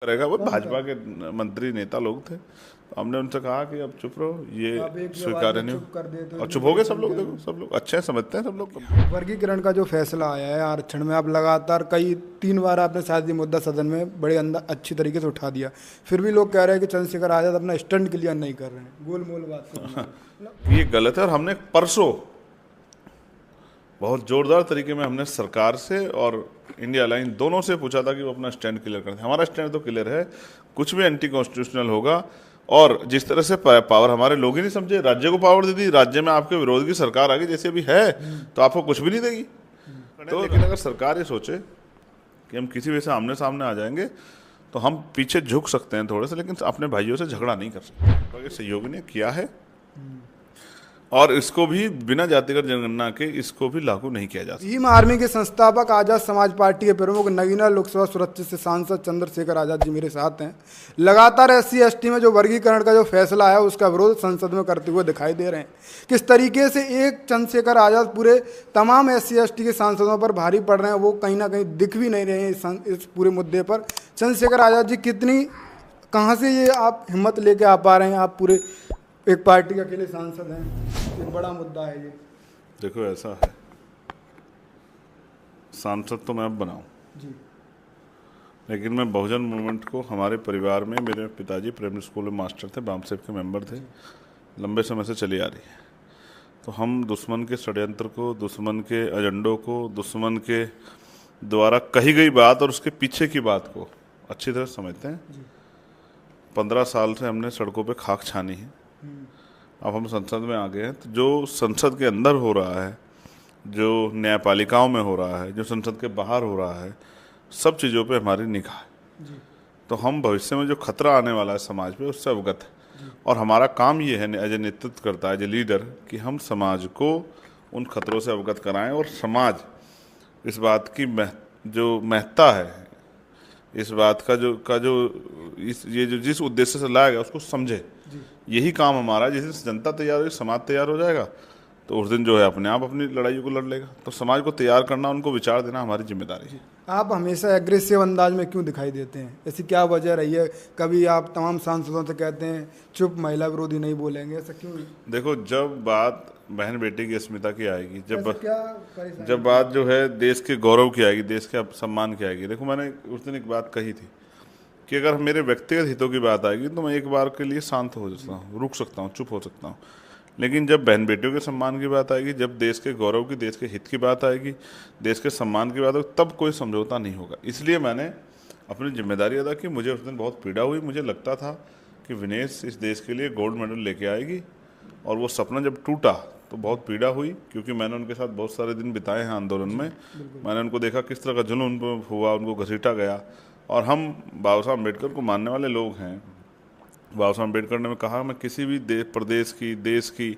करेगा। वो भाजपा के मंत्री नेता लोग थे, तो हमने उनसे कहा कि अब चुप रहो, ये आप एक ही आवाज स्वीकार्य में नहीं चुप कर दे तो और इतनी चुप हो बड़ी गए सब लोग। संख्या देखो में सब लोग अच्छे समझते हैं, सब लोग। वर्गीकरण का जो फैसला आया है आरक्षण में, अब लगातार कई 3 बार आपने शायद ये मुद्दा सदन में बड़े अंदर अच्छी तरीके से उठा दिया, फिर भी लोग कह रहे हैं कि चंद्रशेखर आजाद अपना स्टंट क्लियर नहीं कर रहे हैं, गोल मोल बात कर रहे हैं। ये गलत है। और हमने परसों बहुत जोरदार तरीके में हमने सरकार से और इंडिया लाइन दोनों से पूछा था कि वो अपना स्टैंड क्लियर करते हैं। हमारा स्टैंड तो क्लियर है, कुछ भी एंटी कॉन्स्टिट्यूशनल होगा। और जिस तरह से पावर हमारे लोग ही नहीं समझे, राज्य को पावर दे दी, राज्य में आपके विरोध की सरकार आ गई जैसे अभी है, तो आपको कुछ भी नहीं देगी। तो लेकिन अगर सरकार ये सोचे कि हम किसी वजह से आमने सामने आ जाएंगे तो हम पीछे झुक सकते हैं थोड़े से, लेकिन अपने भाइयों से झगड़ा नहीं कर सकते। तो सहयोगी ने किया है और इसको भी बिना जातिगत जनगणना के इसको भी लागू नहीं किया जा सकता। भीम आर्मी के संस्थापक आजाद समाज पार्टी के प्रमुख नगीना लोकसभा सुरक्षित से सांसद चंद्रशेखर आजाद जी मेरे साथ हैं। लगातार SC ST में जो वर्गीकरण का जो फैसला है उसका विरोध संसद में करते हुए दिखाई दे रहे हैं। किस तरीके से एक चंद्रशेखर आजाद पूरे तमाम SC ST के सांसदों पर भारी पड़ रहे हैं, वो कहीं ना कहीं दिख भी नहीं रहे हैं इस पूरे मुद्दे पर। चंद्रशेखर आजाद जी कहाँ से ये आप हिम्मत लेके आ पा रहे हैं? आप पूरे एक पार्टी के अकेले सांसद हैं, एक बड़ा मुद्दा है ये। देखो ऐसा है, सांसद तो मैं अब बनाऊं जी, लेकिन मैं बहुजन मूवमेंट को, हमारे परिवार में मेरे पिताजी प्राइमरी स्कूल में मास्टर थे, बामसेब के मेंबर थे, लंबे समय से चली आ रही है। तो हम दुश्मन के षड्यंत्र को, दुश्मन के एजेंडों को, दुश्मन के द्वारा कही गई बात और उसके पीछे की बात को अच्छी तरह समझते हैं। 15 साल से हमने सड़कों पे खाक छानी है, अब हम संसद में आ गए हैं। तो जो संसद के अंदर हो रहा है, जो न्यायपालिकाओं में हो रहा है, जो संसद के बाहर हो रहा है, सब चीज़ों पे हमारी निगाह है। तो हम भविष्य में जो खतरा आने वाला है समाज पे उससे अवगत है, और हमारा काम ये है एज ए नेतृत्व करता है, एज ए लीडर, कि हम समाज को उन खतरों से अवगत कराएं और समाज इस बात की जो महत्ता है, इस बात का जो ये जो जिस उद्देश्य से लाया गया उसको समझे। यही काम हमारा है। जिस दिन जनता तैयार होगी, समाज तैयार हो जाएगा, तो उस दिन जो है अपने आप अपनी लड़ाई को लड़ लेगा। तो समाज को तैयार करना, उनको विचार देना हमारी जिम्मेदारी है। आप हमेशा एग्रेसिव अंदाज में क्यों दिखाई देते हैं? ऐसी क्या वजह रही है? कभी आप तमाम सांसदों से कहते हैं चुप, महिला विरोधी नहीं बोलेंगे, ऐसा क्यों? देखो, जब बात बहन बेटी की अस्मिता की आएगी, क्या जब बात जो है देश के गौरव की आएगी, देश के सम्मान की आएगी। देखो, मैंने उस दिन एक बात कही थी कि अगर मेरे व्यक्तिगत हितों की बात आएगी तो मैं एक बार के लिए शांत हो सकता हूँ, रुक सकता हूँ, चुप हो सकता हूँ। लेकिन जब बहन बेटियों के सम्मान की बात आएगी, जब देश के गौरव की, देश के हित की बात आएगी, देश के सम्मान की बात होगी, तब कोई समझौता नहीं होगा। इसलिए मैंने अपनी जिम्मेदारी अदा की। मुझे उस दिन बहुत पीड़ा हुई। मुझे लगता था कि विनेश इस देश के लिए गोल्ड मेडल लेके आएगी, और वो सपना जब टूटा तो बहुत पीड़ा हुई, क्योंकि मैंने उनके साथ बहुत सारे दिन बिताए हैं आंदोलन में। मैंने उनको देखा किस तरह का जुल्म उन पर हुआ, उनको घसीटा गया। और हम बाबा साहब अम्बेडकर को मानने वाले लोग हैं। बाबा साहब अम्बेडकर ने कहा, मैं किसी भी प्रदेश की, देश की,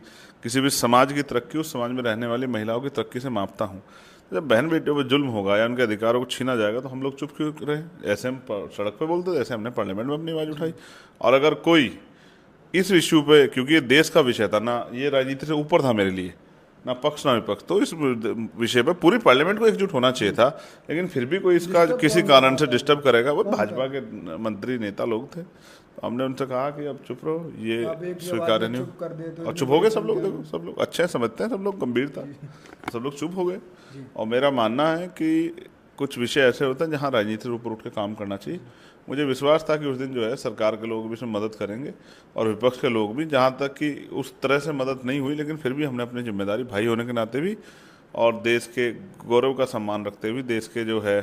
किसी भी समाज की तरक्की उस समाज में रहने वाली महिलाओं की तरक्की से मापता हूँ। जब बहन बेटियों पर जुल्म होगा या उनके अधिकारों को छीना जाएगा तो हम लोग चुप क्यों रहे? ऐसे हम सड़क पे बोलते थे, ऐसे हमने पार्लियामेंट में अपनी आवाज़ उठाई। और अगर कोई इस इश्यू पे, क्योंकि ये देश का विषय था ना, ये राजनीति से ऊपर था मेरे लिए, ना पक्ष ना विपक्ष, तो इस विषय पर पूरी पार्लियामेंट को एकजुट होना चाहिए था। लेकिन फिर भी कोई इसका किसी कारण से डिस्टर्ब करेगा। वो भाजपा के मंत्री नेता लोग थे, तो हमने उनसे कहा कि अब चुप रहो, ये स्वीकार्य नहीं कर दे तो और चुप हो गए सब लोग। देखो सब लोग अच्छे समझते हैं, सब लोग गंभीरता, सब लोग चुप हो गए। और मेरा मानना है कि कुछ विषय ऐसे होते हैं जहाँ राजनीति से ऊपर उठ के काम करना चाहिए। मुझे विश्वास था कि उस दिन जो है सरकार के लोग भी इसमें मदद करेंगे और विपक्ष के लोग भी, जहाँ तक कि उस तरह से मदद नहीं हुई, लेकिन फिर भी हमने अपनी जिम्मेदारी भाई होने के नाते भी और देश के गौरव का सम्मान रखते हुए, देश के जो है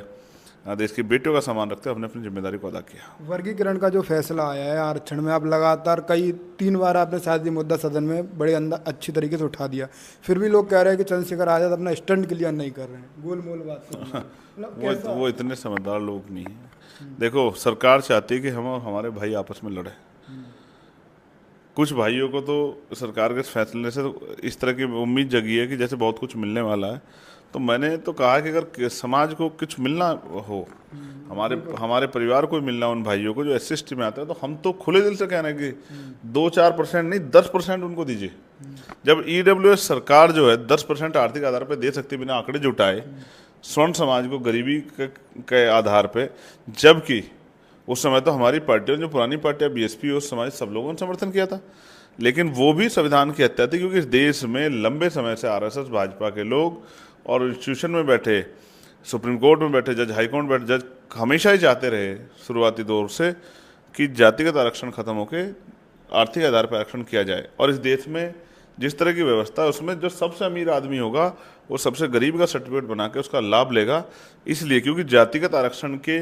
देश की बेटियों का सम्मान रखते हुए हमने अपनी जिम्मेदारी को अदा किया। वर्गीकरण का जो फैसला आया है आरक्षण में, अब लगातार कई 3 बार आपने शायद ये मुद्दा सदन में बड़े अंदर अच्छी तरीके से उठा दिया, फिर भी लोग कह रहे हैं कि चंद्रशेखर आजाद अपना स्टंट क्लियर नहीं कर रहे हैं, गोल मोल बात कर रहे हैं। वो इतने समझदार लोग नहीं हैं। देखो, सरकार चाहती है कि हम और हमारे भाई आपस में लड़े। कुछ भाइयों को तो सरकार के फैसले से तो इस तरह की उम्मीद जगी है कि जैसे बहुत कुछ मिलने वाला है। तो मैंने तो कहा कि अगर समाज को कुछ मिलना हो, हमारे परिवार को मिलना, उन भाइयों को जो SC ST में आते हैं, तो हम तो खुले दिल से कह रहे हैं कि 2-4% नहीं, 10% उनको दीजिए। जब EWS सरकार जो है 10% आर्थिक आधार पर दे सकती है बिना आंकड़े जुटाए स्वर्ण समाज को गरीबी के आधार पे, जबकि उस समय तो हमारी पार्टियों, जो पुरानी पार्टियां बीएसपी उस समय सब लोगों ने समर्थन किया था, लेकिन वो भी संविधान की हत्या थी, क्योंकि इस देश में लंबे समय से आरएसएस भाजपा के लोग और इंस्टीट्यूशन में बैठे, सुप्रीम कोर्ट में बैठे जज, हाई कोर्ट में बैठे जज हमेशा ही चाहते रहे शुरुआती दौर से कि जातिगत आरक्षण खत्म होकर आर्थिक आधार पर आरक्षण किया जाए। और इस देश में जिस तरह की व्यवस्था है उसमें जो सबसे अमीर आदमी होगा वो सबसे गरीब का सर्टिफिकेट बना के उसका लाभ लेगा, इसलिए क्योंकि जातिगत आरक्षण के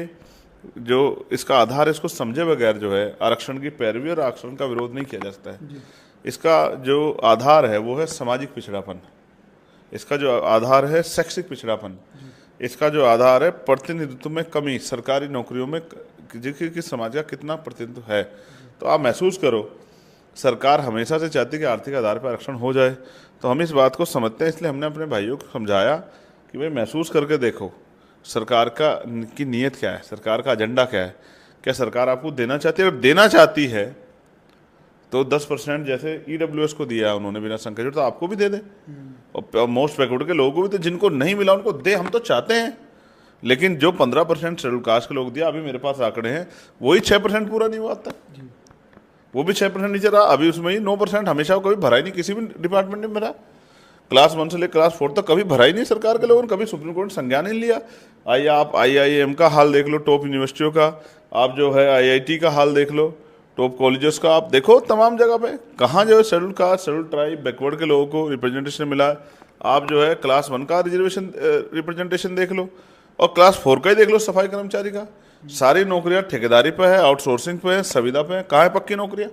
जो इसका आधार है इसको समझे बगैर जो है आरक्षण की पैरवी और आरक्षण का विरोध नहीं किया जा सकता है। इसका जो आधार है वो है सामाजिक पिछड़ापन, इसका जो आधार है शैक्षिक पिछड़ापन, इसका जो आधार है प्रतिनिधित्व में कमी, सरकारी नौकरियों में कि समाज का कितना प्रतिनिधित्व है। तो आप महसूस करो, सरकार हमेशा से चाहती है कि आर्थिक आधार पर आरक्षण हो जाए, तो हम इस बात को समझते हैं, इसलिए हमने अपने भाइयों को समझाया कि भाई महसूस करके देखो सरकार की नीयत क्या है, सरकार का एजेंडा क्या है, क्या सरकार आपको देना चाहती है। अगर देना चाहती है तो 10% जैसे ईडब्ल्यूएस को दिया उन्होंने बिना संख्या, तो आपको भी दे दे, और मोस्ट बैकवर्ड के लोगों को भी, तो जिनको नहीं मिला उनको दे। हम तो चाहते हैं, लेकिन जो 15% शेड्यूल कास्ट के लोग दिया, अभी मेरे पास आंकड़े हैं, वही 6% पूरा नहीं हुआ अब तक, वो भी 6% नीचे रहा। अभी उसमें ही 9% हमेशा कभी भरा ही नहीं, किसी भी डिपार्टमेंट ने भरा। क्लास 1 से लेकर क्लास 4 तक कभी भरा ही नहीं सरकार के लोगों ने, कभी सुप्रीम कोर्ट ने संज्ञान नहीं लिया। आइए आप IIM का हाल देख लो, टॉप यूनिवर्सिटियों का, आप जो है IIT का हाल देख लो, टॉप कॉलेजेस का आप देखो, तमाम जगह पे कहाँ जो है schedule caste, schedule tribe, backward के लोगों को रिप्रेजेंटेशन मिला है। आप जो है क्लास 1 का रिप्रेजेंटेशन देख लो, और क्लास 4 का ही देख लो, सफाई कर्मचारी का। सारी नौकरियां ठेकेदारी पे है, आउटसोर्सिंग पे है, संविदा पे है, कहाँ है पक्की नौकरियां।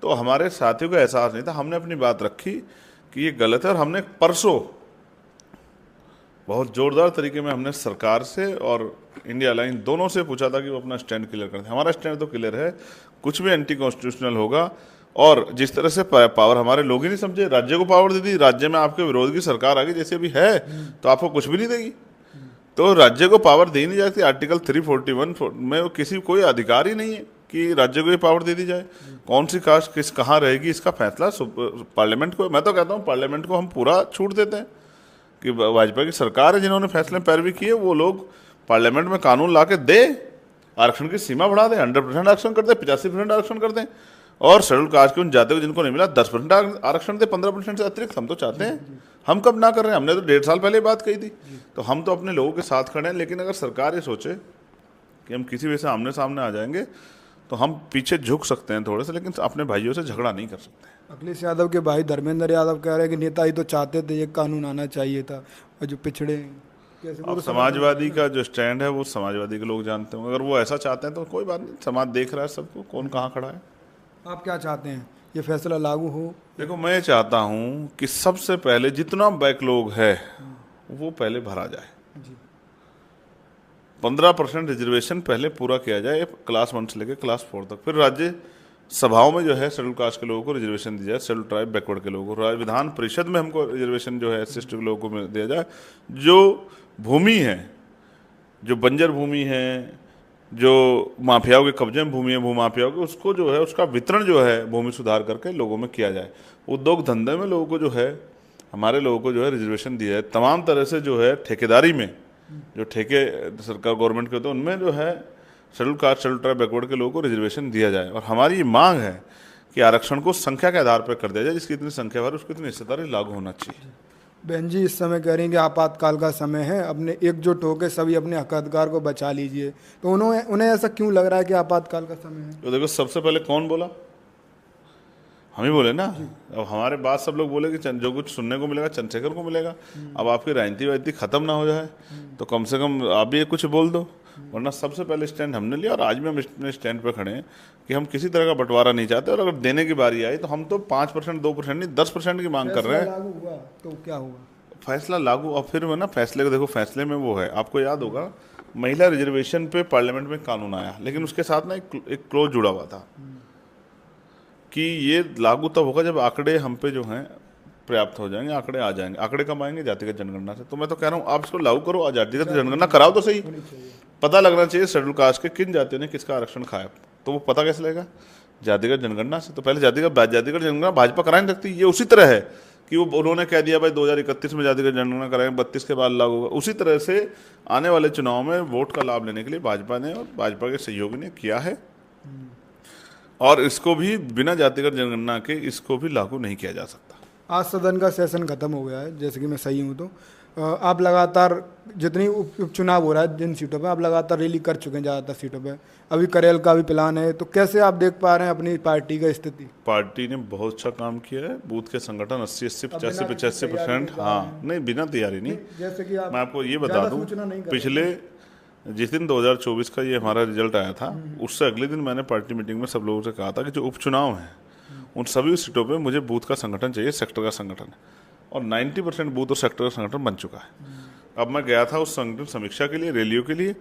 तो हमारे साथियों को एहसास नहीं था, हमने अपनी बात रखी कि ये गलत है, और हमने परसों बहुत जोरदार तरीके में हमने सरकार से और इंडिया लाइन दोनों से पूछा था कि वो अपना स्टैंड क्लियर करते हैं। हमारा स्टैंड तो क्लियर है, कुछ भी एंटी कॉन्स्टिट्यूशनल होगा। और जिस तरह से पावर हमारे लोग ही नहीं समझे, राज्य को पावर दे दी, राज्य में आपके विरोध की सरकार आ गई जैसे अभी है, तो आपको कुछ भी नहीं देगी। तो राज्य को पावर दे नहीं जाती, आर्टिकल 341 में किसी कोई अधिकार ही नहीं है कि राज्य को ये पावर दे दी जाए। कौन सी कास्ट किस कहाँ रहेगी इसका फैसला पार्लियामेंट को, मैं तो कहता हूँ पार्लियामेंट को हम पूरा छूट देते हैं कि वाजपेयी की सरकार है जिन्होंने फैसले पैरवी किए, वो लोग पार्लियामेंट में कानून ला के दे, आरक्षण की सीमा बढ़ा दें, 100% आरक्षण कर दें, 85% आरक्षण कर दें, और शेड्यूल कास्ट के उन जातियों को जिनको नहीं मिला 10% आरक्षण दे, 15% से अतिरिक्त। हम तो चाहते हैं, हम कब ना कर रहे हैं, हमने तो 1.5 साल पहले बात कही थी। तो हम तो अपने लोगों के साथ खड़े हैं, लेकिन अगर सरकार ये सोचे कि हम किसी वजह से आमने सामने आ जाएंगे तो हम पीछे झुक सकते हैं थोड़े से, लेकिन अपने भाइयों से झगड़ा नहीं कर सकते। अखिलेश यादव के भाई धर्मेंद्र यादव कह रहे हैं कि नेता ही तो चाहते थे, ये कानून आना चाहिए था, और जो पिछड़े कैसे। अब समाजवादी का जो स्टैंड है वो समाजवादी के लोग जानते हैं, अगर वो ऐसा चाहते हैं तो कोई बात नहीं, समाज देख रहा है सबको, कौन कहाँ खड़ा है। आप क्या चाहते हैं, ये फैसला लागू हो? देखो, मैं चाहता हूँ कि सबसे पहले जितना बैकलॉग है वो पहले भरा जाए, 15% रिजर्वेशन पहले पूरा किया जाए क्लास 1 से लेकर क्लास 4 तक। फिर राज्य सभाओं में जो है शेड्यूल कास्ट के लोगों को रिजर्वेशन दिया जाए, शेड्यूल ट्राइब बैकवर्ड के लोगों को। विधान परिषद में हमको रिजर्वेशन जो है SC के लोगों को दिया जाए। जो भूमि है, जो बंजर भूमि है, जो माफियाओं के कब्जे में भूमि है, भूमाफियाओं के, उसको जो है उसका वितरण जो है भूमि सुधार करके लोगों में किया जाए। उद्योग धंधे में लोगों को जो है, हमारे लोगों को जो है रिजर्वेशन दिया जाए। तमाम तरह से जो है ठेकेदारी में जो ठेके सरकार गवर्नमेंट के होते हैं उनमें जो है schedule caste, schedule tribe, backward के लोगों को रिजर्वेशन दिया जाए। और हमारी ये मांग है कि आरक्षण को संख्या के आधार पर कर दिया जाए, जिसकी इतनी संख्या है उसकी इतनी हिस्सेदारी लागू होना चाहिए। बहन जी, इस समय कह रही हैं कि आपातकाल का समय है, अपने एकजुट होकर सभी अपने हक अधिकार को बचा लीजिए, तो उन्हें ऐसा क्यों लग रहा है कि आपातकाल का समय है? तो देखो, सबसे पहले कौन बोला? हम ही बोले ना। अब हमारे बाद सब लोग बोले कि जो कुछ सुनने को मिलेगा चंद्रशेखर को मिलेगा। अब आपकी राजनीति वाजनीति खत्म ना हो जाए तो कम से कम आप भी कुछ बोल दो, वरना सबसे पहले स्टैंड हमने लिया, और आज भी हम अपने स्टैंड पे खड़े हैं कि हम किसी तरह का बंटवारा नहीं चाहते। और अगर देने की बारी आई तो हम तो 5%, 2% नहीं, 10% की मांग कर रहे हैं। लागू हुआ तो क्या होगा? फैसला लागू, और फिर ना फैसले को देखो, फैसले में वो है, आपको याद होगा महिला रिजर्वेशन पे पार्लियामेंट में कानून आया, लेकिन उसके साथ ना एक क्लोज जुड़ा हुआ था कि ये लागू तब होगा जब आंकड़े हम पे जो हैं पर्याप्त हो जाएंगे, आंकड़े आ जाएंगे। आंकड़े कब आएंगे? जातिगत जनगणना से। तो मैं तो कह रहा हूँ आप इसको लागू करो, जातिगत जनगणना कराओ तो सही, पता लगना चाहिए शेड्यूल कास्ट के किन जातियों ने किसका आरक्षण खाया। तो वो पता कैसे लगेगा? जातिगत जनगणना से। तो पहले जातिगत जनगणना भाजपा करा नहीं सकती। ये उसी तरह है कि वो उन्होंने कह दिया भाई 2031 में जाति का जनगणना कराएंगे, 32 के बाद लागू होगा। उसी तरह से आने वाले चुनाव में वोट का लाभ लेने के लिए भाजपा ने और भाजपा के सहयोगी ने किया है, और इसको भी बिना जातिगत जनगणना के इसको भी लागू नहीं किया जा सकता। आज सदन का सेशन खत्म हो गया है, जैसे कि मैं सही हूँ तो आप लगातार जितनी उपचुनाव हो रहा है जिन सीटों पे आप लगातार रैली कर चुके हैं, ज़्यादातर सीटों पे अभी करेल का भी प्लान है, तो कैसे आप देख पा रहे हैं अपनी पार्टी का स्थिति? पार्टी ने बहुत अच्छा काम किया है। बूथ के संगठन 80-80, 85%, हाँ नहीं बिना तैयारी नहीं। जैसे कि मैं आपको ये बता दूं, पिछले जिस दिन 2024 का ये हमारा रिजल्ट आया था, उससे अगले दिन मैंने पार्टी मीटिंग में सब लोगों से कहा था कि जो उपचुनाव हैं उन सभी सीटों पे मुझे बूथ का संगठन चाहिए, सेक्टर का संगठन, और 90% बूथ और सेक्टर का संगठन बन चुका है। अब मैं गया था उस संगठन समीक्षा के लिए, रैलियों के लिए,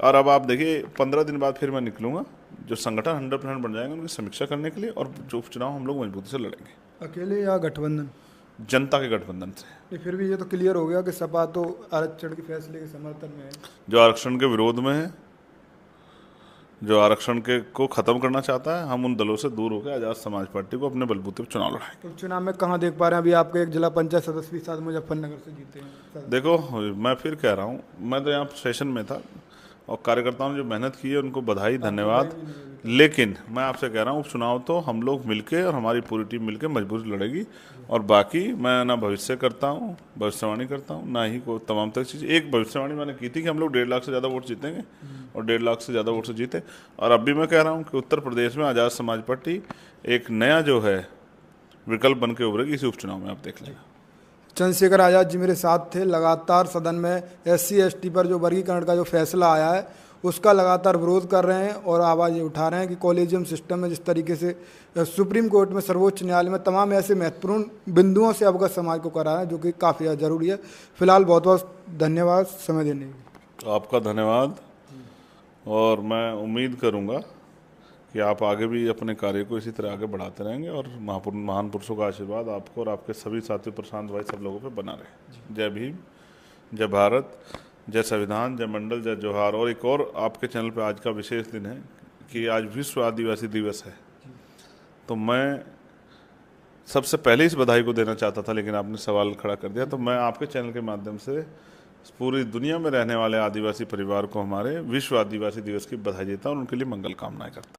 और अब आप देखिए 15 दिन बाद फिर मैं निकलूंगा, जो संगठन 100% बन जाएंगे उनकी समीक्षा करने के लिए, और जो उपचुनाव हम लोग मजबूती से लड़ेंगे। अकेले या गठबंधन? जनता के गठबंधन से। फिर भी ये तो क्लियर हो गया कि सपा तो आरक्षण के फैसले के समर्थन में है, जो आरक्षण के विरोध में है, जो आरक्षण के को खत्म करना चाहता है, हम उन दलों से दूर होकर आजाद समाज पार्टी को अपने बलबूते पर चुनाव लड़ाएंगे। तो चुनाव में कहाँ देख पा रहे हैं? अभी आपके एक जिला पंचायत सदस्य भी साथ मुजफ्फरनगर से जीते हैं। देखो मैं फिर कह रहा हूँ, मैं तो यहाँ सेशन में था और कार्यकर्ताओं ने जो मेहनत की है उनको बधाई, धन्यवाद। लेकिन मैं आपसे कह रहा हूँ उपचुनाव तो हम लोग मिलके और हमारी पूरी टीम मिलके मजबूत लड़ेगी, और बाकी मैं ना भविष्य करता हूँ, भविष्यवाणी करता हूँ, ना ही कोई तमाम तरह चीज़। एक भविष्यवाणी मैंने की थी कि हम लोग 1.5 लाख से ज़्यादा वोट जीतेंगे, और 1.5 लाख से ज़्यादा वोट से जीते। और अब भी मैं कह रहा हूँ कि उत्तर प्रदेश में आज़ाद समाज पार्टी एक नया जो है विकल्प बन के उभरेगी इसी उपचुनाव में, आप देख लेना। चंद्रशेखर आज़ाद जी मेरे साथ थे। लगातार सदन में SC/ST पर जो वर्गीकरण का जो फैसला आया है उसका लगातार विरोध कर रहे हैं और आवाज़ ये उठा रहे हैं कि कॉलेजियम सिस्टम में जिस तरीके से सुप्रीम कोर्ट में, सर्वोच्च न्यायालय में तमाम ऐसे महत्वपूर्ण बिंदुओं से अवगत समाज को करा है जो कि काफ़ी ज़रूरी है। फिलहाल बहुत बहुत धन्यवाद समय देने के। आपका धन्यवाद, और मैं उम्मीद करूँगा कि आप आगे भी अपने कार्य को इसी तरह आगे बढ़ाते रहेंगे, और महान पुरुषों का आशीर्वाद आपको और आपके सभी साथियों, प्रशांत भाई, सब लोगों पे बना रहे। जय भीम, जय भारत, जय संविधान, जय मंडल, जय जोहार। और एक और आपके चैनल पे आज का विशेष दिन है कि आज विश्व आदिवासी दिवस है, तो मैं सबसे पहले इस बधाई को देना चाहता था, लेकिन आपने सवाल खड़ा कर दिया, तो मैं आपके चैनल के माध्यम से पूरी दुनिया में रहने वाले आदिवासी परिवार को हमारे विश्व आदिवासी दिवस की बधाई देता हूँ और उनके लिए मंगल कामनाएं करता हूँ।